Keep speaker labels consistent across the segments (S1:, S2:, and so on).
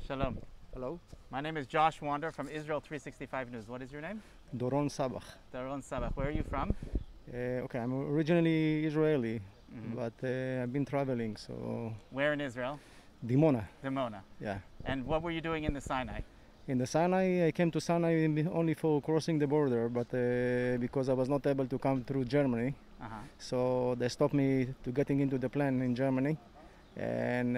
S1: Shalom.
S2: Hello,
S1: My name is Josh Wander from Israel 365 News. What is your name?
S2: Doron Sabach.
S1: Daron Sabach. Where are you from?
S2: Okay, I'm originally Israeli,
S1: Mhm.
S2: but I've been traveling, so
S1: Where in Israel?
S2: Dimona,
S1: Dimona.
S2: yeah.
S1: And what were you doing in the Sinai?
S2: In the Sinai, I came to Sinai only for crossing the border, but because I was not able to come through Germany,
S1: Uh-huh.
S2: so they stopped me to getting into the plane in Germany. And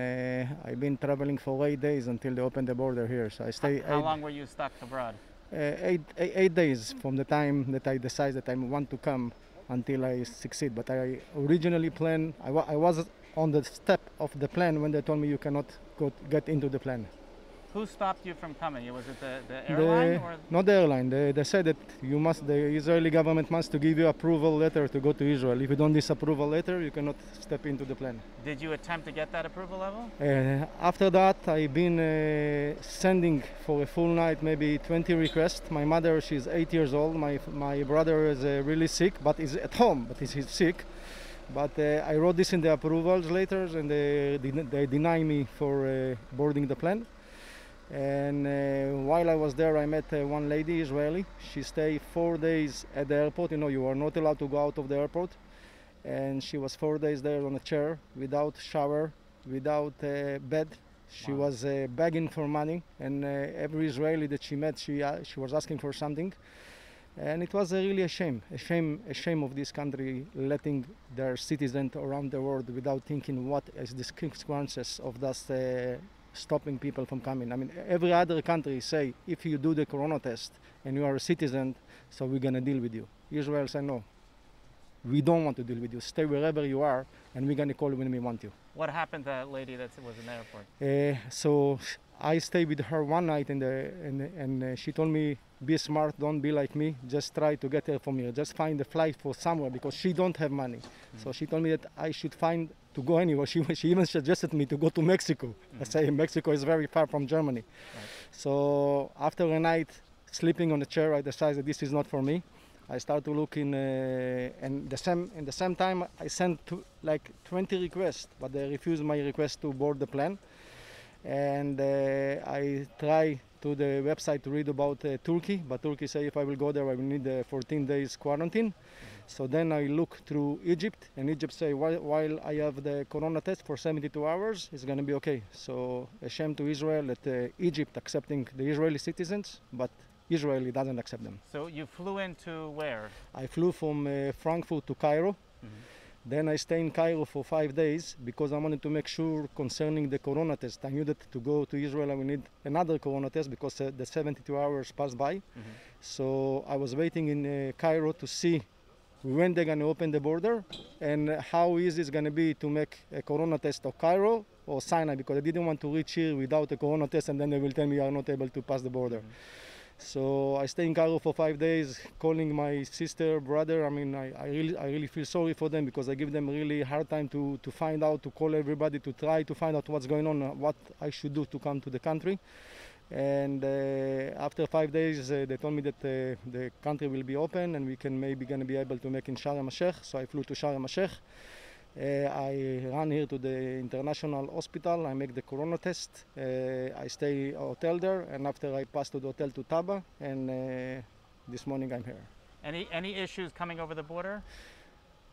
S2: I've been traveling for 8 days until they opened the border here. So I stay
S1: How long were you stuck abroad?
S2: 8 days from the time that I decide that I want to come until I succeed. But I originally planned, I was on the step of the plane when they told me you cannot get into the plane.
S1: Who stopped you from coming? Was it the airline or?
S2: Not the airline. They said that the Israeli government must to give you approval letter to go to Israel. If you don't this approval letter, you cannot step into the plane.
S1: Did you attempt to get that approval level?
S2: After that, I've been sending for a full night maybe 20 requests. My mother, she's 8 years old. My brother is really sick, but is at home, but he's sick. But I wrote this in the approvals letters, and they deny me for boarding the plane. And while I was there, I met one lady, Israeli. She stayed 4 days at the airport. You know, you are not allowed to go out of the airport. And she was 4 days there on a chair, without shower, without bed. She
S1: Wow.
S2: was begging for money, and every Israeli that she met, she was asking for something. And it was really a shame of this country letting their citizens around the world without thinking what is the consequences of this stopping people from coming. I mean, every other country say if you do the corona test and you are a citizen, so we're gonna deal with you. Israel say no. We don't want to deal with you. Stay wherever you are, and we're gonna call you when we want you.
S1: What happened to that lady that was in the airport?
S2: So I stayed with her one night, and she told me, "Be smart, don't be like me. Just try to get here from here. Just find a flight for somewhere because she don't have money." So she told me that I should find to go anywhere. She even suggested me to go to Mexico. I say Mexico is very far from Germany. So after a night sleeping on a chair, I decided that this is not for me. I started to look and in the same time I sent like 20 requests, but they refused my request to board the plane. And I try to the website to read about Turkey, but Turkey say if I will go there I will need 14 days quarantine. So then I look through Egypt, and Egypt say while I have the corona test for 72 hours, it's going to be okay. So a shame to Israel that Egypt accepting the Israeli citizens, but Israel doesn't accept them.
S1: So you flew into where?
S2: I flew from Frankfurt to Cairo. Then I stayed in Cairo for 5 days because I wanted to make sure concerning the corona test. I knew that to go to Israel I will need another corona test because the 72 hours passed by. So I was waiting in Cairo to see when they're going to open the border and how easy it's going to be to make a corona test of Cairo or Sinai, because I didn't want to reach here without a corona test and then they will tell me you are not able to pass the border. So I stayed in Cairo for 5 days, calling my sister, brother. I mean, I really feel sorry for them because I give them really hard time to find out, to call everybody, to try to find out what's going on, what I should do to come to the country. And after 5 days, they told me that the country will be open and we can maybe gonna be able to make in Sharm el-Sheikh. So I flew to Sharm el-Sheikh. I ran here to the international hospital. I make the corona test. I stay hotel there, and after I pass to the hotel to Taba, and this morning I'm here.
S1: Any issues coming over the border?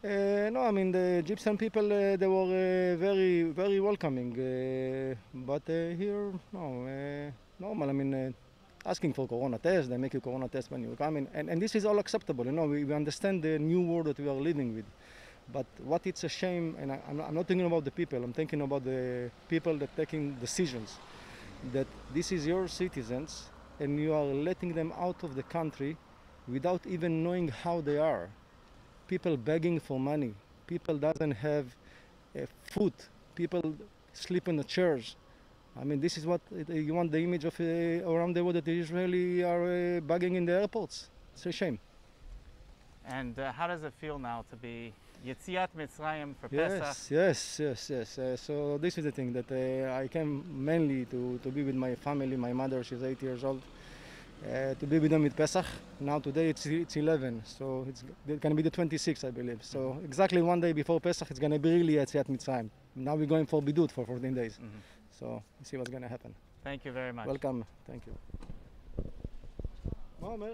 S2: No, I mean the Egyptian people they were very welcoming, but here no, normal. I mean. Asking for corona test, they make you corona test when you come in, and this is all acceptable. You know, we understand the new world that we are living with. But what it's a shame, and I'm not thinking about the people, I'm thinking about the people that taking decisions, that this is your citizens and you are letting them out of the country without even knowing how they are. People begging for money, people doesn't have food, people sleep in the chairs. I mean, this is what you want the image of around the world, that the Israeli are begging in the airports. It's a shame.
S1: And how does it feel now to be Yetziat Mitzrayim for Pesach?
S2: Yes. So this is the thing, that I came mainly to be with my family. My mother, she's 8 years old. to be with them with Pesach. Now today it's 11, so it's going to be the 26th, I believe. So exactly one day before Pesach, it's going to be really Yetziat Mitzrayim. Now we're going for Bidut for 14 days. So we'll see what's going to happen.
S1: Thank you very much.
S2: Welcome. Thank you. מה אומר?